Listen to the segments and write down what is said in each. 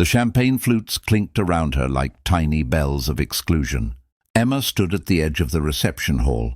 The champagne flutes clinked around her like tiny bells of exclusion. Emma stood at the edge of the reception hall,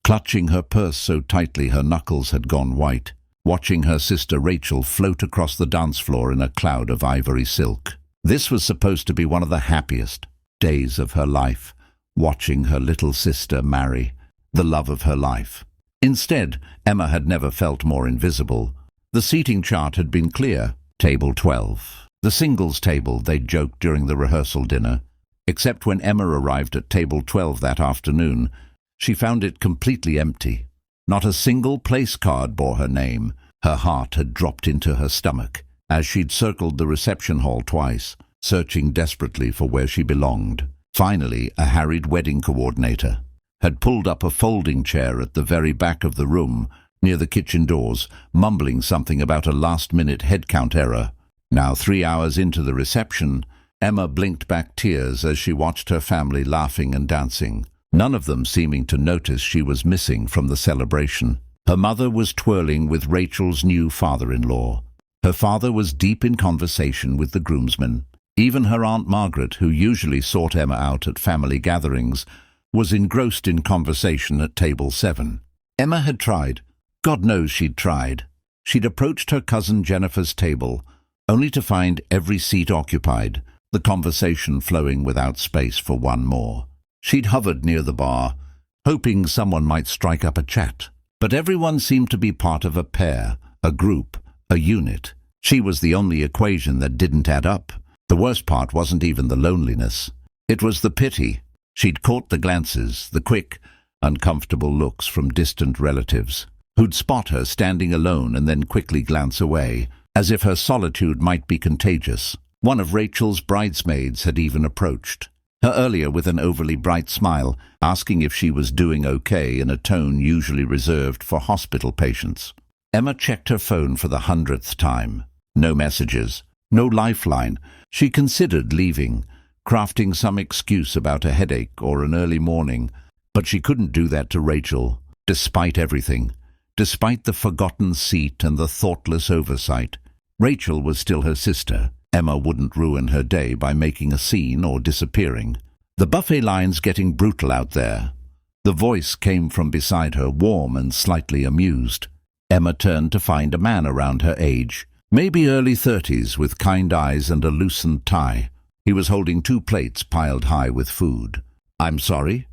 clutching her purse so tightly her knuckles had gone white, watching her sister Rachel float across the dance floor in a cloud of ivory silk. This was supposed to be one of the happiest days of her life, watching her little sister marry the love of her life. Instead, Emma had never felt more invisible. The seating chart had been clear. Table 12. The singles table, they'd joked during the rehearsal dinner. Except when Emma arrived at table 12 that afternoon, she found it completely empty. Not a single place card bore her name. Her heart had dropped into her stomach as she'd circled the reception hall twice, searching desperately for where she belonged. Finally, a harried wedding coordinator had pulled up a folding chair at the very back of the room, near the kitchen doors, mumbling something about a last-minute head count error. Now, 3 hours into the reception, Emma blinked back tears as she watched her family laughing and dancing, none of them seeming to notice she was missing from the celebration. Her mother was twirling with Rachel's new father-in-law. Her father was deep in conversation with the groomsmen. Even her Aunt Margaret, who usually sought Emma out at family gatherings, was engrossed in conversation at table 7. Emma had tried. God knows she'd tried. She'd approached her cousin Jennifer's table, only to find every seat occupied, the conversation flowing without space for one more. She'd hovered near the bar, hoping someone might strike up a chat. But everyone seemed to be part of a pair, a group, a unit. She was the only equation that didn't add up. The worst part wasn't even the loneliness. It was the pity. She'd caught the glances, the quick, uncomfortable looks from distant relatives, who'd spot her standing alone and then quickly glance away, as if her solitude might be contagious. One of Rachel's bridesmaids had even approached her earlier with an overly bright smile, asking if she was doing okay in a tone usually reserved for hospital patients. Emma checked her phone for the 100th time. No messages, no lifeline. She considered leaving, crafting some excuse about a headache or an early morning, but she couldn't do that to Rachel, despite everything, despite the forgotten seat and the thoughtless oversight. Rachel was still her sister. Emma wouldn't ruin her day by making a scene or disappearing. The buffet line's getting brutal out there. The voice came from beside her, warm and slightly amused. Emma turned to find a man around her age, maybe early 30s, with kind eyes and a loosened tie. He was holding 2 plates piled high with food. "I'm sorry?"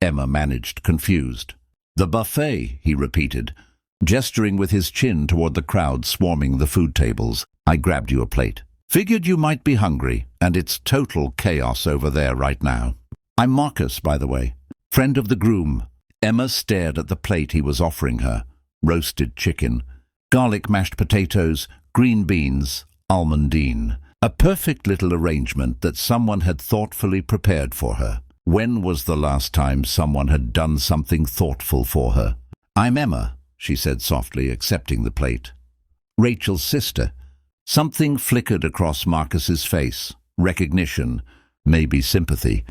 Emma managed, confused. "The buffet," he repeated, gesturing with his chin toward the crowd swarming the food tables. "I grabbed you a plate. Figured you might be hungry, and it's total chaos over there right now. I'm Marcus, by the way, friend of the groom." Emma stared at the plate he was offering her. Roasted chicken, garlic mashed potatoes, green beans, almondine. A perfect little arrangement that someone had thoughtfully prepared for her. When was the last time someone had done something thoughtful for her? "I'm Emma," she said softly, accepting the plate. "Rachel's sister." Something flickered across Marcus's face. Recognition, maybe sympathy,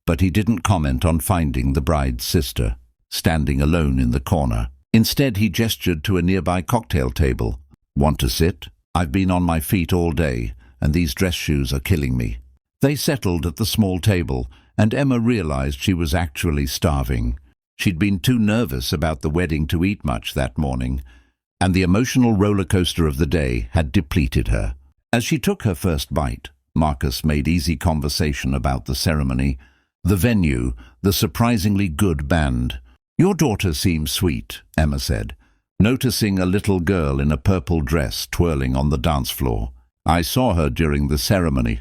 but he didn't comment on finding the bride's sister, standing alone in the corner. Instead, he gestured to a nearby cocktail table. "Want to sit? I've been on my feet all day, and these dress shoes are killing me." They settled at the small table, and Emma realized she was actually starving. She'd been too nervous about the wedding to eat much that morning, and the emotional roller coaster of the day had depleted her. As she took her first bite, Marcus made easy conversation about the ceremony, the venue, the surprisingly good band. "Your daughter seems sweet," Emma said, noticing a little girl in a purple dress twirling on the dance floor. "I saw her during the ceremony."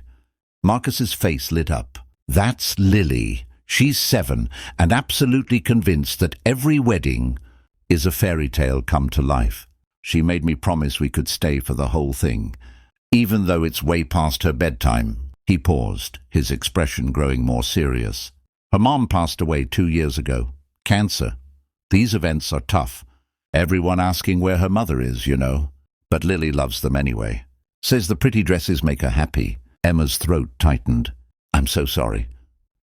Marcus's face lit up. "That's Lily. She's 7 and absolutely convinced that every wedding is a fairy tale come to life. She made me promise we could stay for the whole thing, even though it's way past her bedtime." He paused, his expression growing more serious. "Her mom passed away 2 years ago. Cancer. These events are tough. Everyone asking where her mother is, you know. But Lily loves them anyway. Says the pretty dresses make her happy." Emma's throat tightened. "I'm so sorry."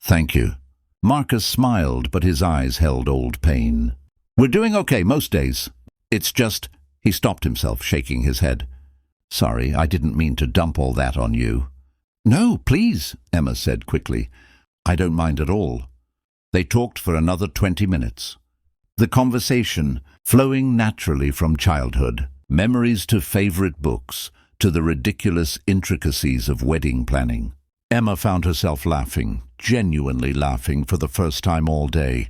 "Thank you." Marcus smiled, but his eyes held old pain. "We're doing okay most days. It's just—" He stopped himself, shaking his head. "Sorry, I didn't mean to dump all that on you." "No, please," Emma said quickly. "I don't mind at all." They talked for another 20 minutes. The conversation flowing naturally from childhood, memories to favorite books, to the ridiculous intricacies of wedding planning. Emma found herself laughing, genuinely laughing for the first time all day.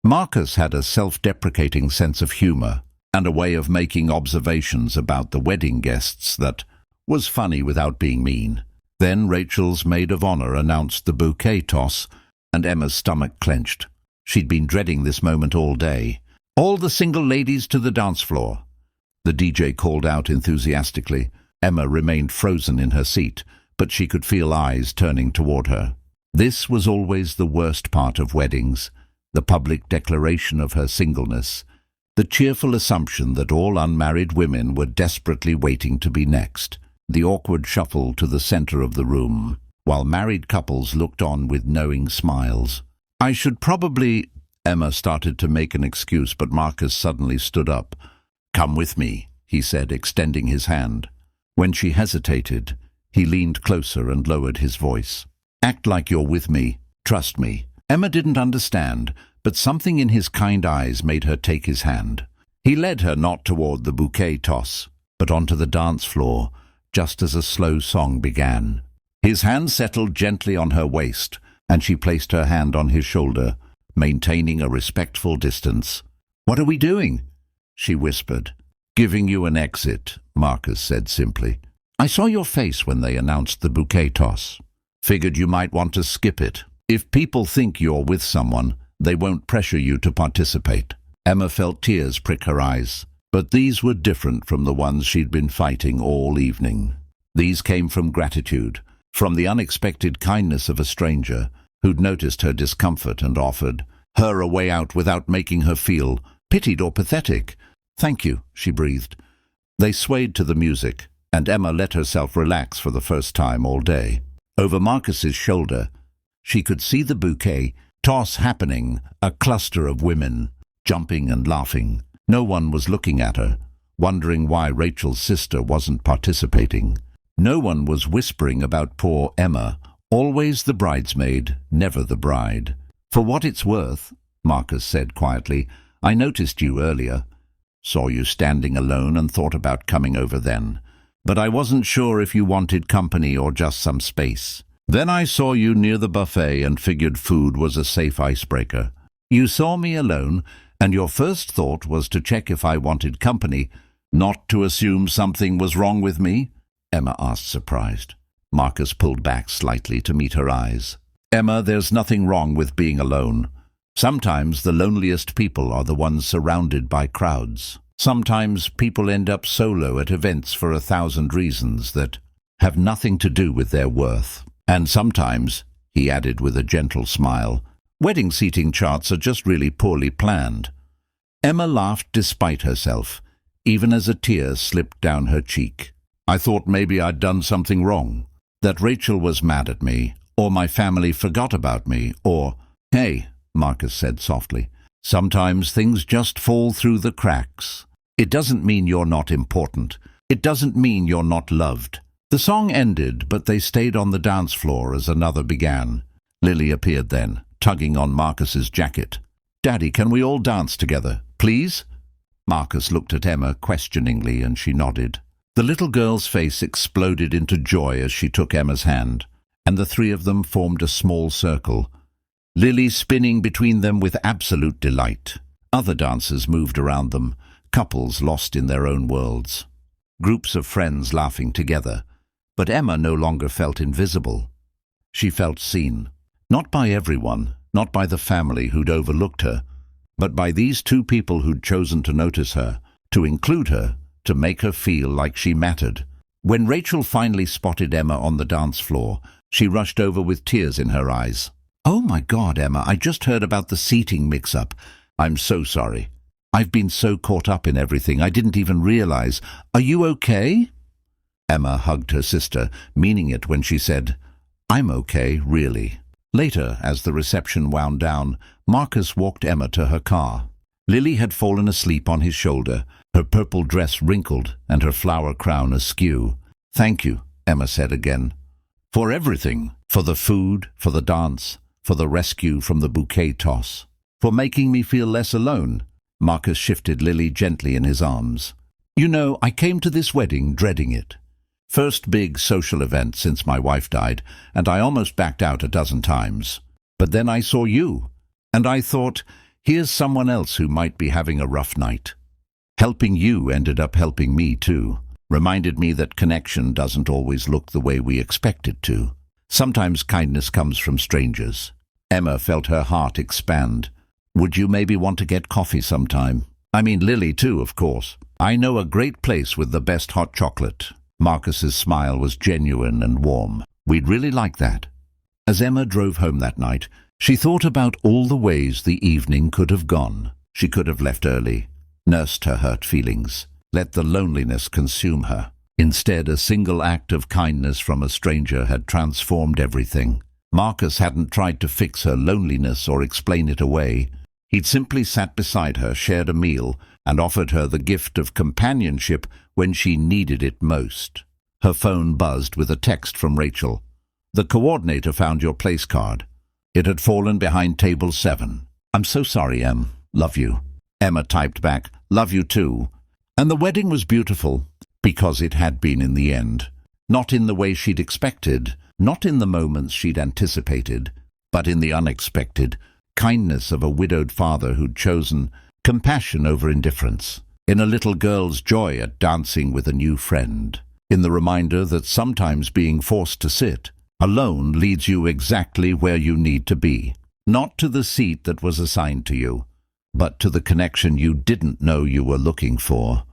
Marcus had a self-deprecating sense of humor and a way of making observations about the wedding guests that was funny without being mean. Then Rachel's maid of honor announced the bouquet toss, and Emma's stomach clenched. She'd been dreading this moment all day. "All the single ladies to the dance floor," the DJ called out enthusiastically. Emma remained frozen in her seat, but she could feel eyes turning toward her. This was always the worst part of weddings, the public declaration of her singleness, the cheerful assumption that all unmarried women were desperately waiting to be next, the awkward shuffle to the center of the room, while married couples looked on with knowing smiles. "I should probably—" Emma started to make an excuse, but Marcus suddenly stood up. "Come with me," he said, extending his hand. When she hesitated, he leaned closer and lowered his voice. "Act like you're with me. Trust me." Emma didn't understand, but something in his kind eyes made her take his hand. He led her not toward the bouquet toss, but onto the dance floor, just as a slow song began. His hand settled gently on her waist, and she placed her hand on his shoulder, maintaining a respectful distance. "What are we doing?" she whispered. "Giving you an exit," Marcus said simply. "I saw your face when they announced the bouquet toss. Figured you might want to skip it. If people think you're with someone, they won't pressure you to participate." Emma felt tears prick her eyes, but these were different from the ones she'd been fighting all evening. These came from gratitude, from the unexpected kindness of a stranger who'd noticed her discomfort and offered her a way out without making her feel pitied or pathetic. "Thank you," she breathed. They swayed to the music, and Emma let herself relax for the first time all day. Over Marcus's shoulder, she could see the bouquet toss happening, a cluster of women, jumping and laughing. No one was looking at her, wondering why Rachel's sister wasn't participating. No one was whispering about poor Emma, always the bridesmaid, never the bride. "For what it's worth," Marcus said quietly, "I noticed you earlier. Saw you standing alone and thought about coming over then. But I wasn't sure if you wanted company or just some space. Then I saw you near the buffet and figured food was a safe icebreaker. You saw me alone, and your first thought was to check if I wanted company, not to assume something was wrong with me?" Emma asked, surprised. Marcus pulled back slightly to meet her eyes. "Emma, there's nothing wrong with being alone. Sometimes the loneliest people are the ones surrounded by crowds. Sometimes people end up solo at events for 1,000 reasons that have nothing to do with their worth. And sometimes," he added with a gentle smile, "wedding seating charts are just really poorly planned." Emma laughed despite herself, even as a tear slipped down her cheek. "I thought maybe I'd done something wrong, that Rachel was mad at me, or my family forgot about me, or—" "Hey," Marcus said softly, "sometimes things just fall through the cracks. It doesn't mean you're not important. It doesn't mean you're not loved." The song ended, but they stayed on the dance floor as another began. Lily appeared then, tugging on Marcus's jacket. "Daddy, can we all dance together, please?" Marcus looked at Emma questioningly, and she nodded. The little girl's face exploded into joy as she took Emma's hand, and the three of them formed a small circle, Lily spinning between them with absolute delight. Other dancers moved around them, couples lost in their own worlds, groups of friends laughing together. But Emma no longer felt invisible. She felt seen, not by everyone, not by the family who'd overlooked her, but by these two people who'd chosen to notice her, to include her, to make her feel like she mattered. When Rachel finally spotted Emma on the dance floor, she rushed over with tears in her eyes. "Oh my God, Emma, I just heard about the seating mix-up. I'm so sorry. I've been so caught up in everything, I didn't even realize. Are you okay?" Emma hugged her sister, meaning it when she said, "I'm okay, really." Later, as the reception wound down, Marcus walked Emma to her car. Lily had fallen asleep on his shoulder, her purple dress wrinkled and her flower crown askew. "Thank you," Emma said again. For everything. For the food, for the dance, for the rescue from the bouquet toss. For making me feel less alone. Marcus shifted Lily gently in his arms. You know, I came to this wedding dreading it. First big social event since my wife died, and I almost backed out a dozen times. But then I saw you, and I thought, here's someone else who might be having a rough night. Helping you ended up helping me too. Reminded me that connection doesn't always look the way we expect it to. Sometimes kindness comes from strangers. Emma felt her heart expand. Would you maybe want to get coffee sometime? I mean Lily too, of course. I know a great place with the best hot chocolate. Marcus's smile was genuine and warm. We'd really like that. As Emma drove home that night, she thought about all the ways the evening could have gone. She could have left early, nursed her hurt feelings, let the loneliness consume her. Instead, a single act of kindness from a stranger had transformed everything. Marcus hadn't tried to fix her loneliness or explain it away. He'd simply sat beside her, shared a meal, and offered her the gift of companionship when she needed it most. Her phone buzzed with a text from Rachel. The coordinator found your place card. It had fallen behind table 7. I'm so sorry, Em. Love you. Emma typed back, love you too. And the wedding was beautiful, because it had been in the end. Not in the way she'd expected, not in the moments she'd anticipated, but in the unexpected. Kindness of a widowed father who'd chosen compassion over indifference. In a little girl's joy at dancing with a new friend. In the reminder that sometimes being forced to sit alone leads you exactly where you need to be. Not to the seat that was assigned to you, but to the connection you didn't know you were looking for.